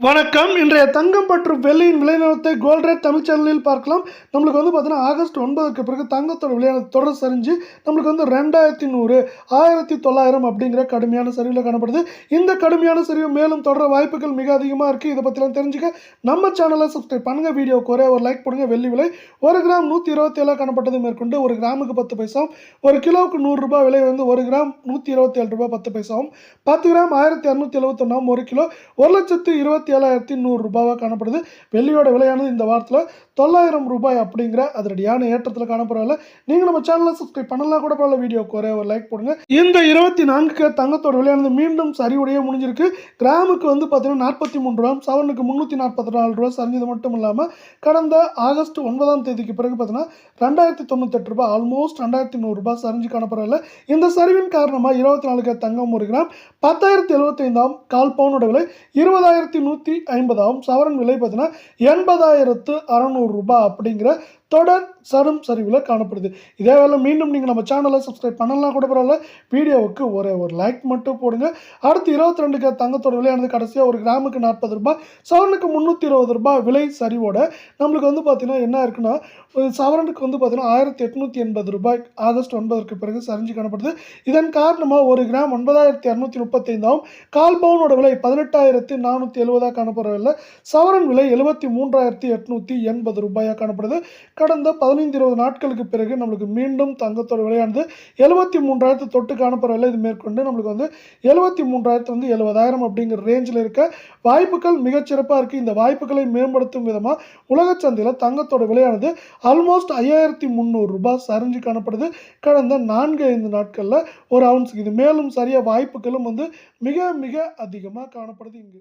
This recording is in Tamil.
வணக்கம். இன்றைய தங்கம் மற்றும் வெள்ளியின் விலை நிலவரத்தை கோல்ட் ரேட் தமிழ் சேனலில் பார்க்கலாம். நம்மளுக்கு பார்த்தீங்கன்னா ஆகஸ்ட் 9க்கு பிறகு தங்கத்தோட விலையானது தொடர் சரிஞ்சு நம்மளுக்கு 2100 1900 அப்படிங்கிற கடுமையான சரிவில் காணப்படுது. இந்த கடுமையான சரிவு மேலும் தொடர வாய்ப்புகள் மிக அதிகமாக இருக்குது. இதை பற்றிலாம் தெரிஞ்சுக்க நம்ம சேனலை சப்ஸ்கிரைப் பண்ணுங்கள். வீடியோக்கு ஒரே ஒரு லைக் போடுங்க. வெள்ளி விலை 1 கிராம் 127 காணப்பட்டது மேற்கொண்டு 1 கிராமுக்கு 10 பைசாவும் 1 கிலோவுக்கு 100 ரூபாய் விலை 1 கிராம் 127 ரூபாய் 10 பைசாவும் 10 கிராம் 1271 1 கிலோ 1,27,100 ரூபாவாக காணப்படுது. வெள்ளியோட விலையானது இந்த வாரத்தில் 900 ரூபாய் அப்படிங்கிற அதிரடியான ஏற்றத்தில் காணப்படவில்லை. நீங்கள் நம்ம சேனலை சப்ஸ்கிரைப் பண்ணலாம் கூட பரவாயில்ல. வீடியோக்கு ஒரே ஒரு லைக் போடுங்க. இந்த 24 தங்கத்தோட விலையானது மீண்டும் சரிவுடைய முடிஞ்சிருக்கு. கிராமுக்கு பார்த்தீங்கன்னா 43 ரூபா, சவரனுக்கு 344 ரூபா சரிஞ்சது மட்டும் இல்லாமல் கடந்த ஆகஸ்ட் 9ஆம் தேதிக்கு பிறகு பார்த்தீங்கன்னா 2098 ரூபாய் ஆல்மோஸ்ட் 2100 ரூபாய் சரிஞ்சு காணப்படவில்லை. இந்த சரிவின் காரணமாக 24 தங்கம் 1 கிராம் 10,075 கால் பவுனோட விலை 20,150 சவரன் விலை பார்த்தீங்கன்னா 80,600 ரூபாய் அப்படிங்கிற தொடர் சரிவில் காணப்படுது. இதே வேலை மீண்டும் நீங்கள் நம்ம சேனலை சப்ஸ்கிரைப் பண்ணலாம் கூட பரவாயில்ல. வீடியோவுக்கு ஒரே ஒரு லைக் மட்டும் போடுங்க. அடுத்து 22 தங்கத்தோட விலையானது கடைசியாக 1 கிராமுக்கு 40 ரூபாய், சவரனுக்கு 320 ரூபாய் விலை சரிவோட நம்மளுக்கு பார்த்தீங்கன்னா என்ன இருக்குன்னா சவரனுக்கு பார்த்தீங்கன்னா 1,880 ரூபாய் ஆகஸ்ட் 9க்கு பிறகு சரிஞ்சு காணப்படுது. இதன் காரணமாக 1 கிராம் 9,235 கால் பவுனோட விலை 18,470 காணப்படவில்லை. சவரன் விலை 73,880 ரூபாயாக காணப்படுது. கடந்த 15-20 நாட்களுக்கு பிறகு நம்மளுக்கு மீண்டும் தங்கத்தோட விலையானது 73,000 தொட்டு காணப்படவில்லை. இது மேற்கொண்டு நம்மளுக்கு 73,000 70,000 அப்படிங்கிற ரேஞ்சில் இருக்க வாய்ப்புகள் மிகச்சிறப்பாக இருக்குது. இந்த வாய்ப்புகளை மேம்படுத்தும் விதமாக உலக சந்தையில் தங்கத்தோட விலையானது ஆல்மோஸ்ட் 5,300 ரூபாய் சரிஞ்சு காணப்படுது கடந்த 4-5 நாட்களில் ஒரு அவுன்ஸுக்கு. இது மேலும் சரியாக வாய்ப்புகளும் மிக மிக அதிகமாக காணப்படுது இங்கு.